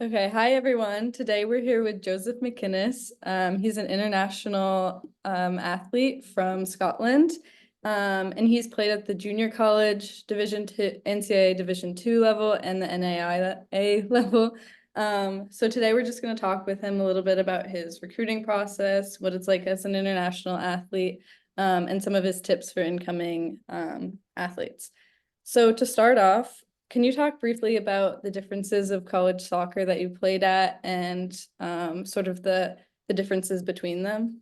Okay, hi everyone. Today we're here with Joseph McInnes. He's an international athlete from Scotland, and he's played at the junior college Division II, NCAA Division II level, and the NAIA level. So today we're just going to talk with him a little bit about his recruiting process, what it's like as an international athlete, and some of his tips for incoming athletes. So to start off, can you talk briefly about the differences of college soccer that you played at and sort of the differences between them?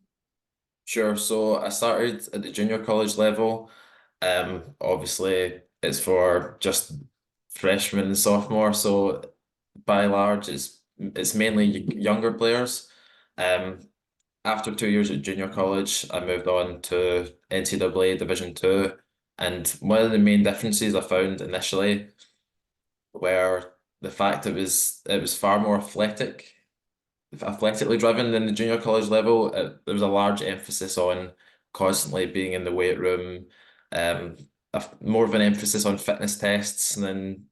Sure. So I started at the junior college level. Obviously it's for just freshmen and sophomore. So by and large, it's mainly younger players. Um, After 2 years at junior college, I moved on to NCAA Division II. And one of the main differences I found initially were the fact it was far more athletically driven than the junior college level. There was a large emphasis on constantly being in the weight room, um, more of an emphasis on fitness tests than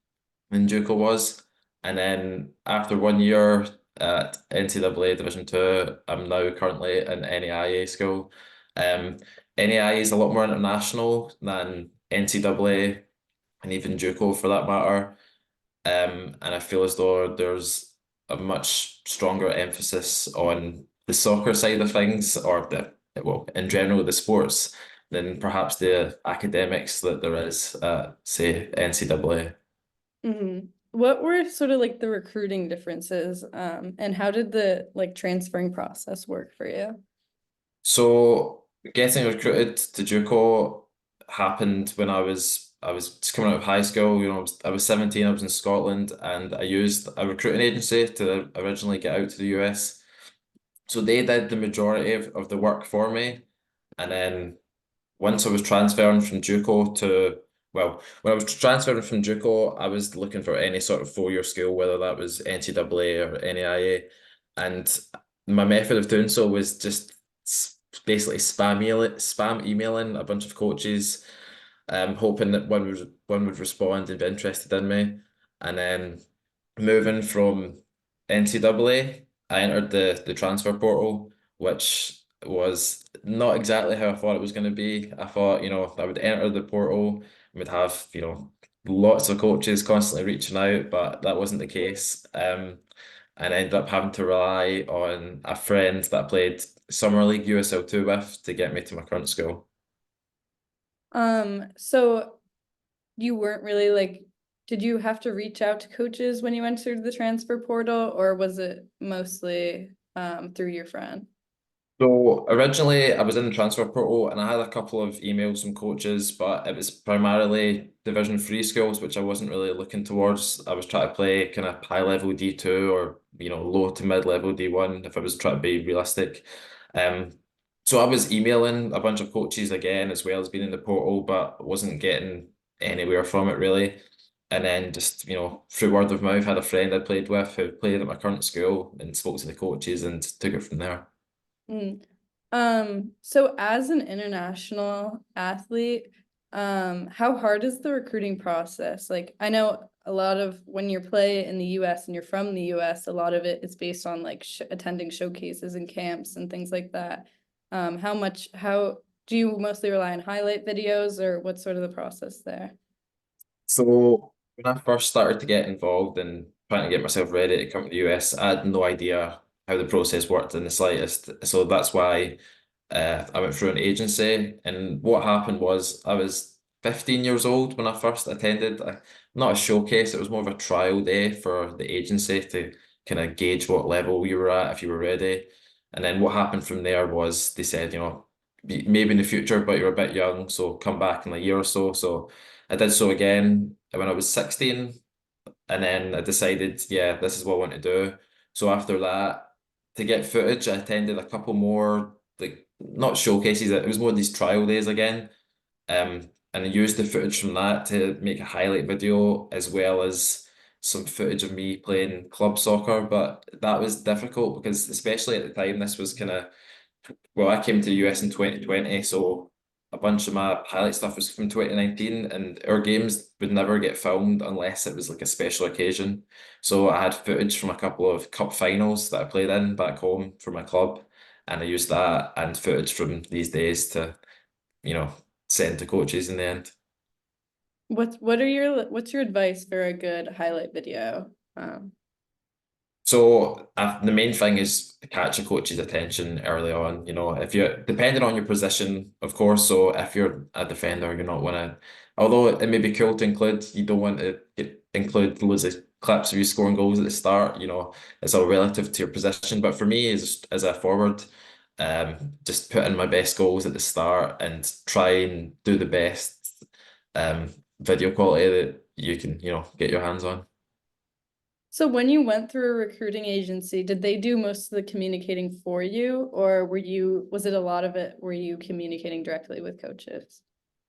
JUCO was. And then after 1 year at NCAA Division II, I'm now currently in NAIA school. Um, NAIA is a lot more international than NCAA and even JUCO for that matter. And I feel as though there's a much stronger emphasis on the soccer side of things, or well, in general, the sports, than perhaps the academics that there is at, say, NCAA. What were sort of like the recruiting differences, and how did the like transferring process work for you? So getting recruited to JUCO happened when I was just coming out of high school. I was 17, I was in Scotland, and I used a recruiting agency to originally get out to the US. So they did the majority of the work for me. And then once I was transferring from JUCO to, well, when I was transferring from JUCO, I was looking for any sort of 4 year school, whether that was NCAA or NAIA. And my method of doing so was just basically spam emailing a bunch of coaches, hoping that one would respond and be interested in me. And then moving from NCAA, I entered the transfer portal, which was not exactly how I thought it was going to be. I thought, I would enter the portal and would have, lots of coaches constantly reaching out, but that wasn't the case. And I ended up having to rely on a friend that I played Summer League USL2 with to get me to my current school. So you weren't really like, did you have to reach out to coaches when you entered the transfer portal, or was it mostly through your friend? So originally I was in the transfer portal and I had a couple of emails from coaches, but it was primarily Division Three schools, which I wasn't really looking towards. I was trying to play kind of high level D2 or low to mid level D1 if I was trying to be realistic. Um, so I was emailing a bunch of coaches again as well as being in the portal, but wasn't getting anywhere from it really. And then just, through word of mouth, had a friend I played with who played at my current school and spoke to the coaches and took it from there. Mm. So as an international athlete, how hard is the recruiting process? Like, I know a lot of when you play in the US and you're from the US, a lot of it is based on like sh attending showcases and camps and things like that. How do you mostly rely on highlight videos, or what's sort of the process there? So when I first started to get involved in trying to get myself ready to come to the US, I had no idea how the process worked in the slightest. So that's why I went through an agency. And what happened was I was 15 years old when I first attended, not a showcase, it was more of a trial day for the agency to kind of gauge what level you were at, if you were ready. And then what happened from there was they said, maybe in the future, but you're a bit young, so come back in a year or so. So I did so again when I was 16, and then I decided, yeah, this is what I want to do. So after that, to get footage, I attended a couple more, like not showcases, it was more of these trial days again. And I used the footage from that to make a highlight video as well as some footage of me playing club soccer. But that was difficult because especially at the time, this was kind of, well, I came to the US in 2020, so a bunch of my highlight stuff was from 2019, and our games would never get filmed unless it was like a special occasion. So I had footage from a couple of cup finals that I played in back home for my club, and I used that and footage from these days to, you know, send to coaches in the end. What's your advice for a good highlight video? So the main thing is to catch a coach's attention early on. You know, if you're depending on your position, of course. So if you're a defender, you're not want to. Although it may be cool to include, you don't want to include loads of clips of you scoring goals at the start. You know, it's all relative to your position. But for me, as a forward, just put in my best goals at the start and try and do the best video quality that you can, get your hands on. So when you went through a recruiting agency, did they do most of the communicating for you, or was it a lot of it, were you communicating directly with coaches?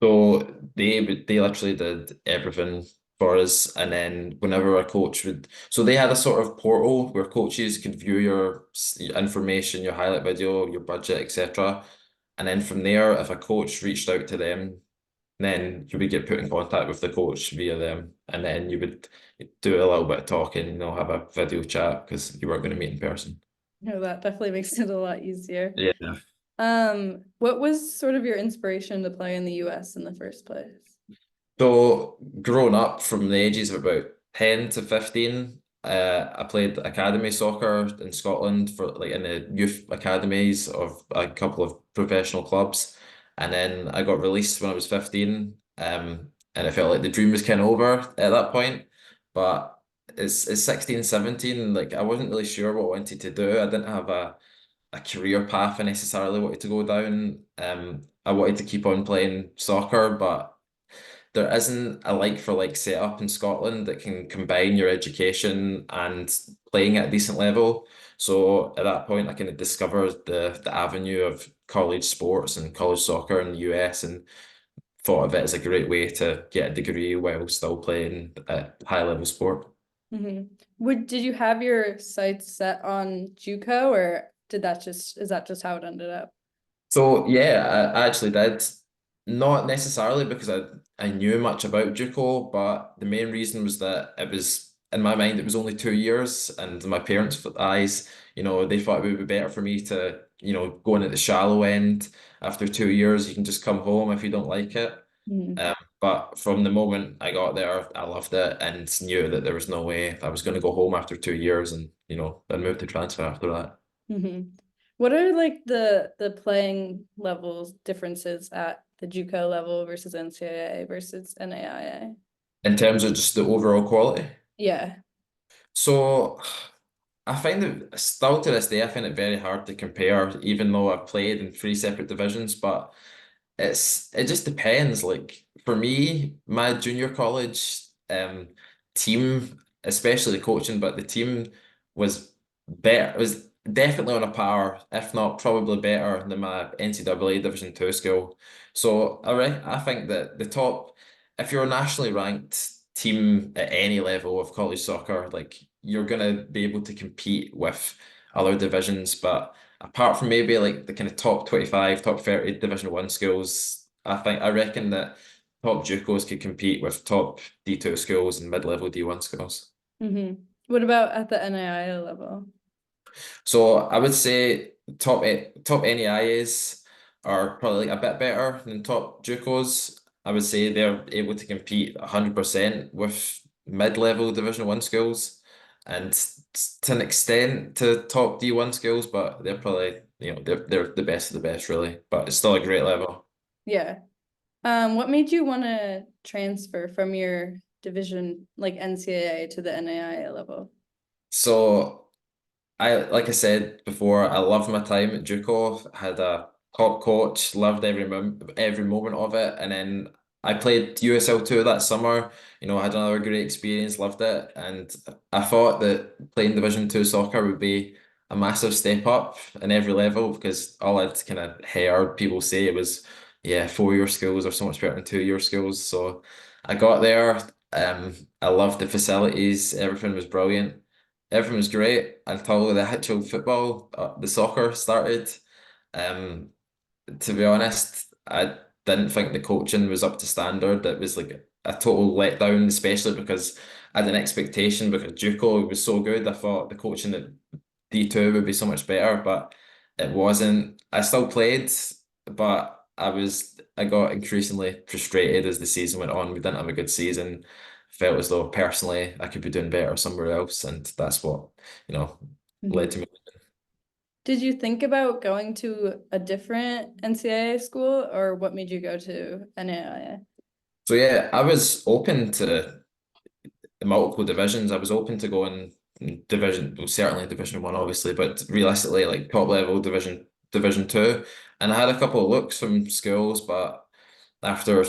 So they literally did everything for us, and then whenever a coach would, so they had a sort of portal where coaches could view your information, your highlight video, your budget, etc. And then from there, if a coach reached out to them, then you would get put in contact with the coach via them, and then you would do a little bit of talking, have a video chat because you weren't going to meet in person. No, that definitely makes it a lot easier. Yeah. What was sort of your inspiration to play in the US in the first place? So growing up from the ages of about 10 to 15, I played academy soccer in Scotland for like in the youth academies of a couple of professional clubs. And then I got released when I was 15. And I felt like the dream was kind of over at that point. But it's 16, 17, like I wasn't really sure what I wanted to do. I didn't have a career path I necessarily wanted to go down. I wanted to keep on playing soccer, but there isn't a like for like setup in Scotland that can combine your education and playing at a decent level. So at that point, I kind of discovered the avenue of college sports and college soccer in the US and thought of it as a great way to get a degree while still playing a high level sport. Did you have your sights set on JUCO, or is that just how it ended up? So yeah, I actually did. Not necessarily because I knew much about JUCO, but the main reason was that it was in my mind it was only 2 years, and in my parents' eyes, they thought it would be better for me to, go in at the shallow end. After 2 years, you can just come home if you don't like it. Mhm. But from the moment I got there, I loved it and knew that there was no way I was going to go home after 2 years, and then moved to transfer after that. What are like the playing levels differences at the JUCO level versus NCAA versus NAIA? In terms of just the overall quality. Yeah. So I find it still to this day, I find it very hard to compare, even though I've played in three separate divisions, but it just depends. Like for me, my junior college team, especially the coaching, but the team was better, was definitely on a par, if not probably better than my NCAA Division II school. So I think that if you're a nationally ranked team at any level of college soccer, like you're gonna be able to compete with other divisions, but apart from maybe like the kind of top 25, top 30 Division One schools, I reckon that top JUCOs could compete with top D2 schools and mid-level D1 schools. What about at the NAIA level? So I would say top NAIAs are probably like a bit better than top JUCOs. I would say they're able to compete 100% with mid-level Division One schools, and to an extent to top D1 schools, but they're probably they're the best of the best really. But it's still a great level. Yeah. What made you want to transfer from your division, like NCAA, to the NAIA level? So. Like I said before, I loved my time at JUCO. I had a top coach, loved every moment of it. And then I played USL 2 that summer. I had another great experience, loved it. And I thought that playing Division 2 soccer would be a massive step up in every level because all I'd kind of heard people say it was, yeah, 4-year schools are so much better than 2-year schools. So I got there. I loved the facilities, everything was brilliant. Everything was great until the actual football, the soccer started. Um, to be honest, didn't think the coaching was up to standard. It was like a total letdown, especially because I had an expectation because JUCO was so good. I thought the coaching at D2 would be so much better, but it wasn't. I still played, but I got increasingly frustrated as the season went on. We didn't have a good season. Felt as though personally I could be doing better somewhere else, and that's what, led Mhm. to me. Did you think about going to a different NCAA school, or what made you go to NAIA? So yeah, I was open to multiple divisions. I was open to going well, certainly Division One, obviously, but realistically, like top level Division Two. And I had a couple of looks from schools, but after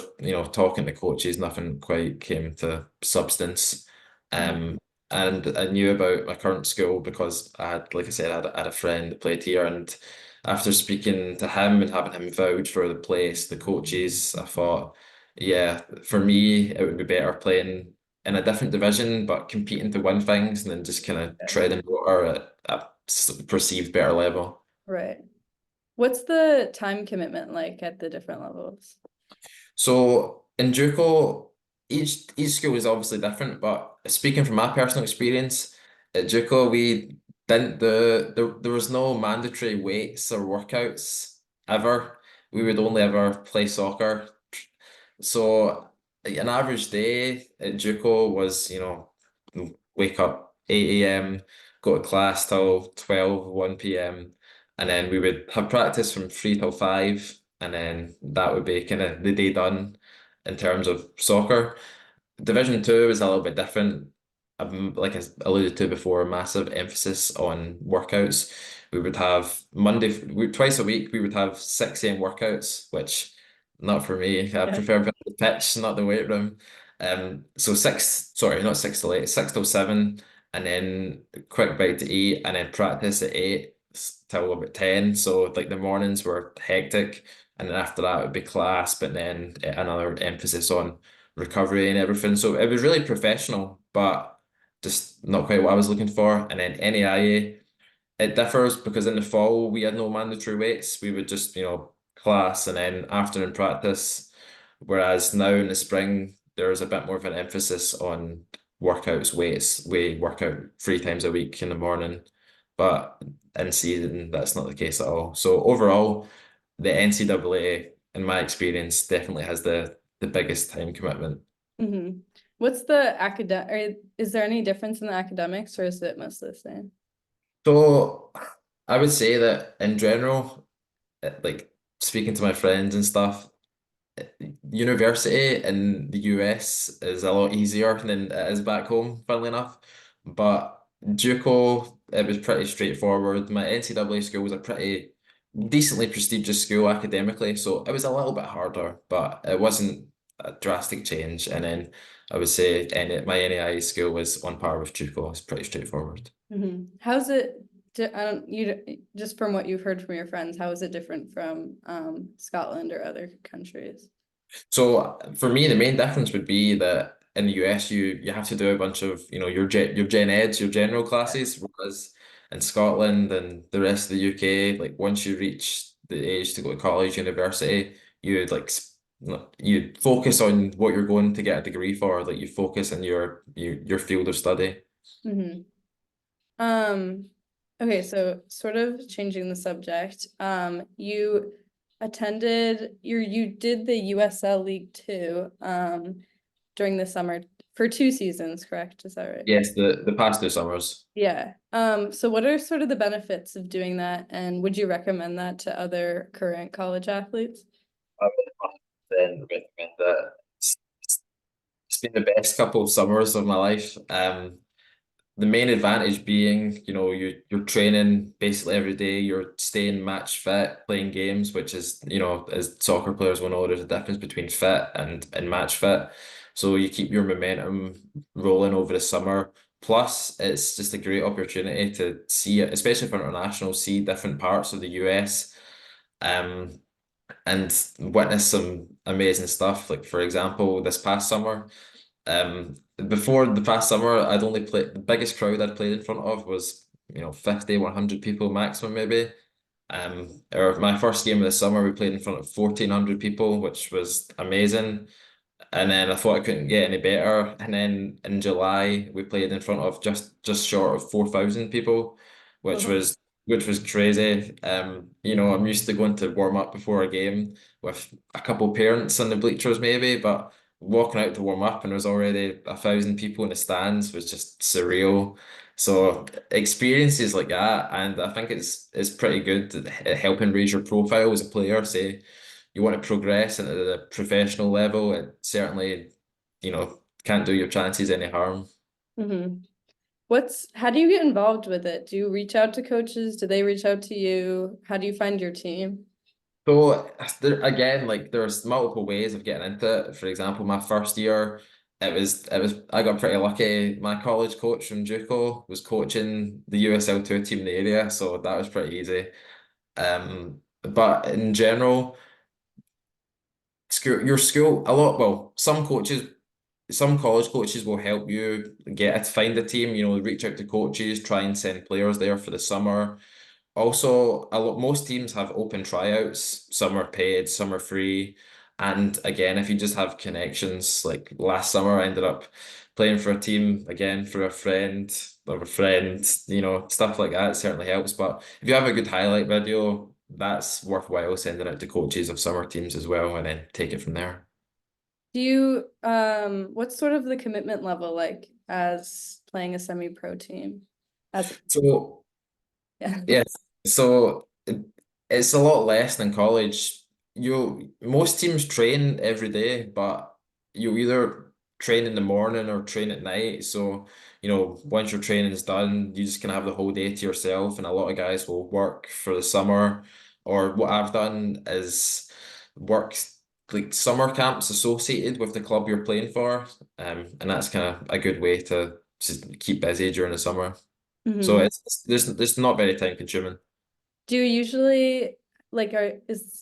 talking to coaches, nothing quite came to substance. Mhm. Um, and I knew about my current school because I had, like I said, I had a friend that played here, and after speaking to him and having him vouch for the place, the coaches, I thought, yeah, for me, it would be better playing in a different division, but competing to win things and then just kind of Okay. treading water at a perceived better level. Right. What's the time commitment like at the different levels? So in JUCO, each school is obviously different, but speaking from my personal experience, at JUCO we didn't there was no mandatory weights or workouts ever. We would only ever play soccer. So an average day at JUCO was, wake up 8 a.m., go to class till 12, 1 p.m., and then we would have practice from 3 till 5, and then that would be kind of the day done in terms of soccer. Division two is a little bit different. Like I alluded to before, massive emphasis on workouts. We would have twice a week, we would have 6 a.m. workouts, which not for me. I Yeah. prefer being on the pitch, not the weight room. So sorry, not 6 till 8, 6 till 7, and then quick bite to eat, and then practice at 8 till about 10. So like the mornings were hectic, and then after that would be class, but then another emphasis on recovery and everything. So it was really professional, but just not quite what I was looking for. And then NAIA, it differs because in the fall we had no mandatory weights. We would just, class and then afternoon practice. Whereas now in the spring, there's a bit more of an emphasis on workouts, weights. We work out 3 times a week in the morning, but in season, that's not the case at all. So overall, the NCAA, in my experience, definitely has the biggest time commitment. Hmm. What's the academic, or is there any difference in the academics, or is it mostly the same? So I would say that in general, like speaking to my friends and stuff, university in the US is a lot easier than it is back home, funnily enough. But JUCO, it was pretty straightforward. My NCAA school was a pretty decently prestigious school academically, so it was a little bit harder, but it wasn't a drastic change. And then I would say my NAIA school was on par with JUCO. It's pretty straightforward. Hmm. How's it, I don't, just from what you've heard from your friends, how is it different from Scotland or other countries? So for me, the main difference would be that in the US, you have to do a bunch of your gen eds, your general classes, whereas in Scotland and the rest of the UK, like once you reach the age to go to college, university, you you focus on what you're going to get a degree for, like you focus on your field of study. Hmm. Um, okay, so sort of changing the subject. You you did the USL League Two, during the summer for 2 seasons, correct? Is that right? Yes, the past 2 summers. Yeah. So what are sort of the benefits of doing that, and would you recommend that to other current college athletes? I would then recommend that. It's been the best couple of summers of my life. The main advantage being, you're training basically every day, you're staying match fit, playing games, which is, as soccer players will know, there's a difference between fit and match fit. So you keep your momentum rolling over the summer. Plus, it's just a great opportunity to see it, especially for international, see different parts of the US, um, and witness some amazing stuff. Like for example, this past summer. Before the past summer, I'd only played the biggest crowd I'd played in front of was, 50, 100 people maximum maybe. Or my first game of the summer, we played in front of 1,400 people, which was amazing. And then I thought I couldn't get any better. And then in July, we played in front of just short of 4,000 people, which Oh, was which was crazy. I'm used to going to warm up before a game with a couple parents in the bleachers maybe, but walking out to warm up and there was already 1,000 people in the stands was just surreal. So experiences like that, and I think it's pretty good at helping raise your profile as a player. Say you want to progress into the professional level, it certainly, can't do your chances any harm. hmm. How do you get involved with it? Do you reach out to coaches? Do they reach out to you? How do you find your team? So again, like there's multiple ways of getting into it. For example, my first year, it was I got pretty lucky. My college coach from JUCO was coaching the USL2 team in the area, so that was pretty easy. But in general, your school, a lot, well, some college coaches will help you find a team, reach out to coaches, try and send players there for the summer. Also, most teams have open tryouts. Some are paid, some are free. And again, if you just have connections, like last summer, I ended up playing for a team again for a friend of a friend, stuff like that certainly helps. But if you have a good highlight video, that's worthwhile sending out to coaches of summer teams as well, and then take it from there. What's sort of the commitment level like as playing a semi-pro team? As So yeah. yes, so it's a lot less than college. Most teams train every day, but you either train in the morning or train at night. So, once your training is done, you just can have the whole day to yourself. And a lot of guys will work for the summer. Or what I've done is work like summer camps associated with the club you're playing for. And that's kind of a good way to just keep busy during the summer. So Mhm. it's not very time consuming. Do you usually like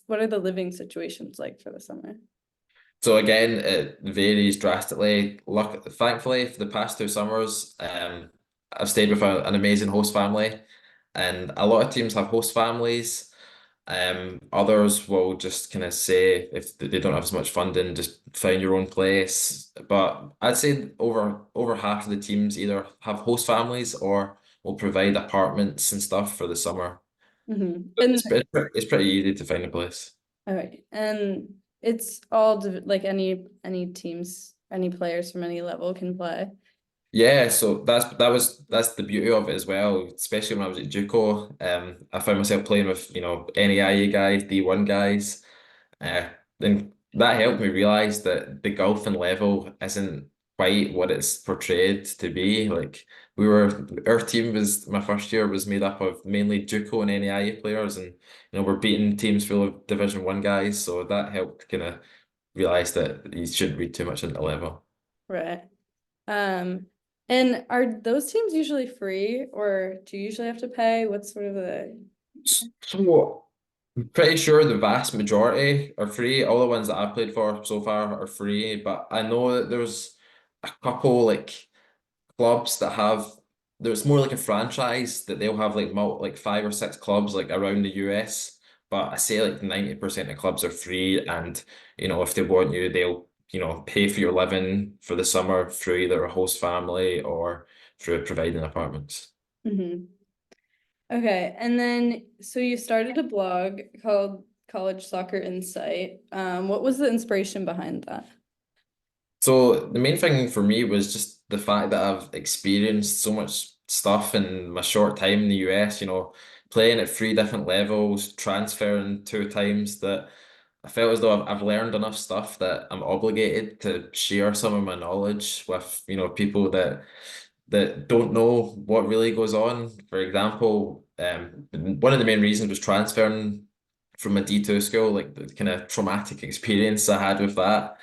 what are the living situations like for the summer? So again, it varies drastically. Thankfully, for the past 2 summers, I've stayed with an amazing host family, and a lot of teams have host families. Others will just kind of say if they don't have as much funding, just find your own place. But I'd say over half of the teams either have host families or will provide apartments and stuff for the summer. And It's pretty easy to find a place. all right, and it's all like any teams, any players from any level can play. Yeah, so that's the beauty of it as well, especially when I was at JUCO. I found myself playing with, NAIA guys, D1 guys. And that helped me realize that the golfing level isn't quite what it's portrayed to be. Like our team was my first year was made up of mainly JUCO and NAIA players, and we're beating teams full of Division 1 guys. So that helped kind of realize that you shouldn't read too much into the level. Right. Um, and are those teams usually free or do you usually have to pay? What's sort of the So I'm pretty sure the vast majority are free. All the ones that I've played for so far are free, but I know that there's a couple like clubs that have there's more like a franchise that they'll have like 5 or 6 clubs like around the US. But I say like 90% of clubs are free, and if they want you, they'll pay for your living for the summer through either a host family or through providing apartments. Mhm. Okay, and then so you started a blog called College Soccer Insight. What was the inspiration behind that? So the main thing for me was just the fact that I've experienced so much stuff in my short time in the US, playing at 3 different levels, transferring 2 times, that I felt as though I've learned enough stuff that I'm obligated to share some of my knowledge with, people that don't know what really goes on. For example, one of the main reasons was transferring from a D2 school, like the kind of traumatic experience I had with that.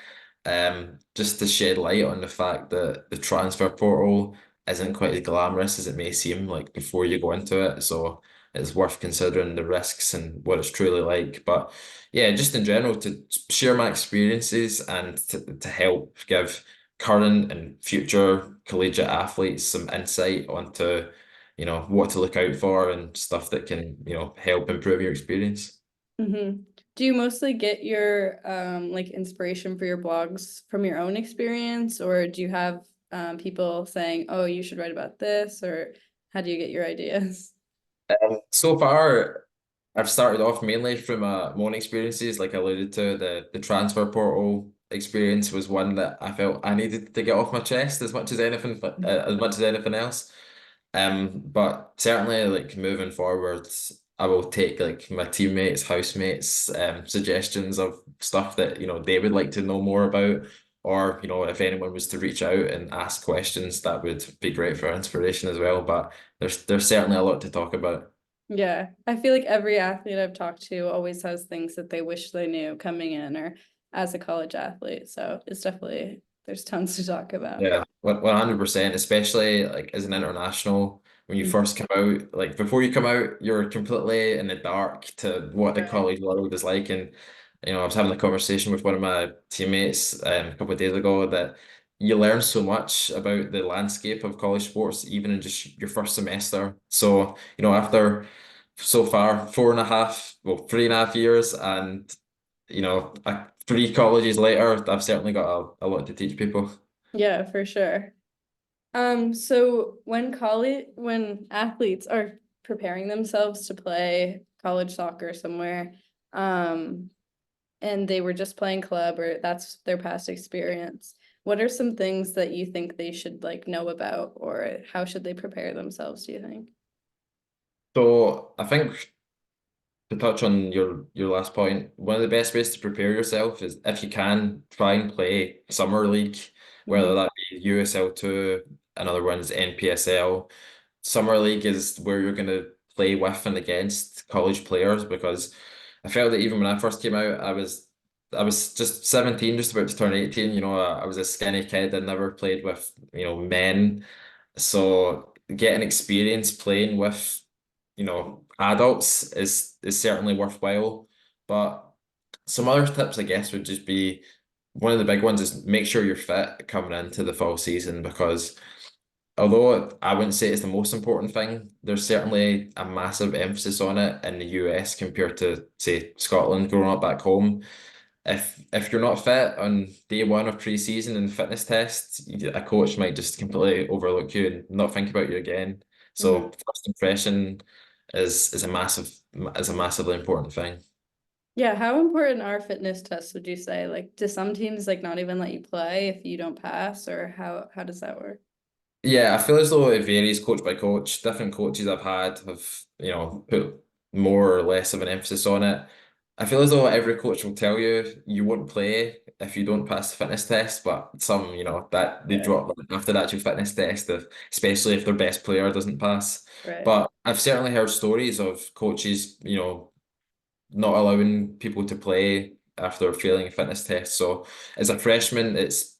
Just to shed light on the fact that the transfer portal isn't quite as glamorous as it may seem, like before you go into it. So it's worth considering the risks and what it's truly like. But yeah, just in general, to share my experiences and to help give current and future collegiate athletes some insight onto, what to look out for and stuff that can, help improve your experience. Do you mostly get your like inspiration for your blogs from your own experience, or do you have people saying, "Oh, you should write about this," or how do you get your ideas? So far, I've started off mainly from my own experiences, like I alluded to, the transfer portal experience was one that I felt I needed to get off my chest as much as anything, as much as anything else. But certainly, like moving forwards, I will take like my teammates, housemates, suggestions of stuff that they would like to know more about, or if anyone was to reach out and ask questions, that would be great for inspiration as well. But there's certainly a lot to talk about. Yeah, I feel like every athlete I've talked to always has things that they wish they knew coming in or as a college athlete. So it's definitely, there's tons to talk about. Yeah, 100%, especially like as an international, when you Mhm. first come out, like before you come out, you're completely in the dark to what the Right. college world is like. And, I was having a conversation with one of my teammates a couple of days ago that you learn so much about the landscape of college sports, even in just your first semester. So, after so far 3.5 years and, three colleges later, I've certainly got a lot to teach people. Yeah, for sure. So when athletes are preparing themselves to play college soccer somewhere, um, and they were just playing club or that's their past experience, what are some things that you think they should like know about, or how should they prepare themselves, do you think? So I think to touch on your last point, one of the best ways to prepare yourself is if you can try and play summer league, whether Mhm. that be USL2, another one's NPSL. Summer league is where you're going to play with and against college players because I felt that even when I first came out, I was just 17, just about to turn 18. I was a skinny kid. I never played with, men. So getting experience playing with, adults is certainly worthwhile. But some other tips, I guess, would just be one of the big ones is make sure you're fit coming into the fall season because although I wouldn't say it's the most important thing, there's certainly a massive emphasis on it in the US compared to, say, Scotland growing up back home. If you're not fit on day one of pre-season and fitness tests, a coach might just completely overlook you and not think about you again. So Mhm. first impression is a massively important thing. Yeah, how important are fitness tests, would you say? Like, do some teams like not even let you play if you don't pass, or how does that work? Yeah, I feel as though it varies coach by coach. Different coaches I've had have, put more or less of an emphasis on it. I feel as though every coach will tell you you won't play if you don't pass the fitness test, but some, that they Yeah, drop after the actual fitness test, especially if their best player doesn't pass. right. But I've certainly heard stories of coaches, not allowing people to play after failing a fitness test. So as a freshman, it's,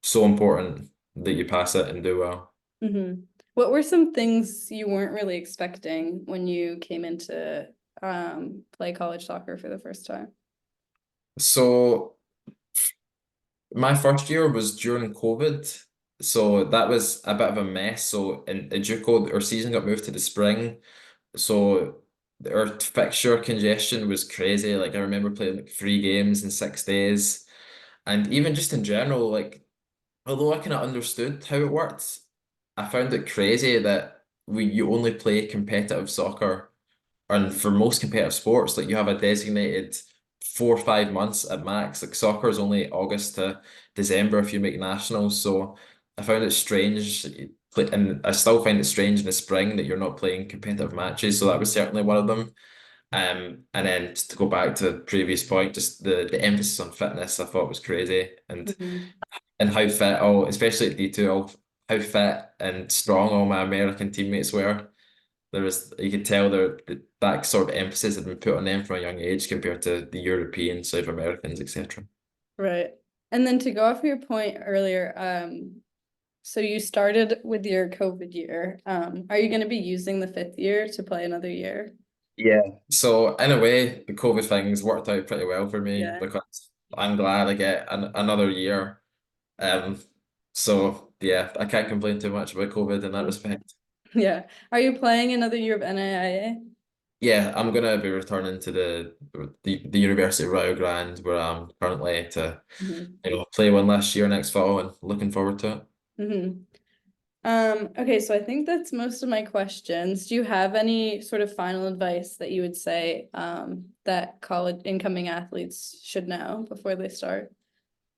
so important that you pass it and do well. What were some things you weren't really expecting when you came into play college soccer for the first time? So my first year was during COVID. So that was a bit of a mess. So in JUCO, our season got moved to the spring. So our fixture congestion was crazy. Like I remember playing like 3 games in 6 days. And even just in general, like although I kind of understood how it worked, I found it crazy that you only play competitive soccer, and for most competitive sports, like you have a designated 4 or 5 months at max. Like soccer is only August to December if you make nationals. So I found it strange, and I still find it strange in the spring that you're not playing competitive matches. So that was certainly one of them. And then just to go back to the previous point, just the emphasis on fitness, I thought was crazy, Mhm. and how fit all, especially at D2, how fit and strong all my American teammates were. You could tell that sort of emphasis had been put on them from a young age compared to the European, South Americans, etc. Right. And then to go off your point earlier, so you started with your COVID year. Are you going to be using the fifth year to play another year? Yeah. So in a way, the COVID things worked out pretty well for me Yeah. because I'm glad I get another year. Um, so yeah, I can't complain too much about COVID in that respect. Yeah. Are you playing another year of NAIA? Yeah, I'm gonna be returning to the University of Rio Grande where I'm currently to Mhm. play one last year next fall and looking forward to it. Mhm. Okay, so I think that's most of my questions. Do you have any sort of final advice that you would say that college incoming athletes should know before they start?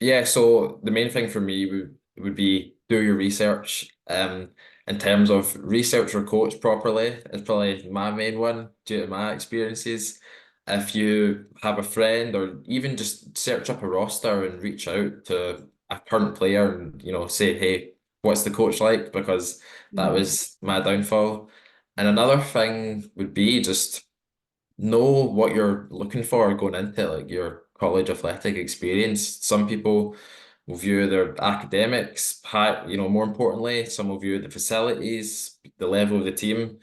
Yeah, so the main thing for me would be do your research. In terms of research your coach properly is probably my main one due to my experiences. If you have a friend or even just search up a roster and reach out to a current player and say, hey, what's the coach like? Because that Mhm. was my downfall. And another thing would be just know what you're looking for going into it, like your college athletic experience. Some people will view their academics high, more importantly, some will view the facilities, the level of the team.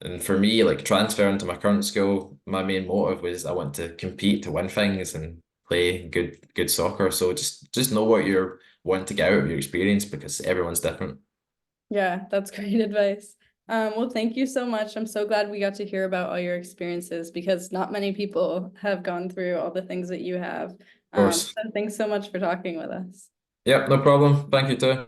And for me, like transferring to my current school, my main motive was I want to compete to win things and play good soccer. So just know what you're wanting to get out of your experience because everyone's different. Yeah, that's great advice. Well, thank you so much. I'm so glad we got to hear about all your experiences because not many people have gone through all the things that you have. Of course. So thanks so much for talking with us. Yep, no problem. Thank you too.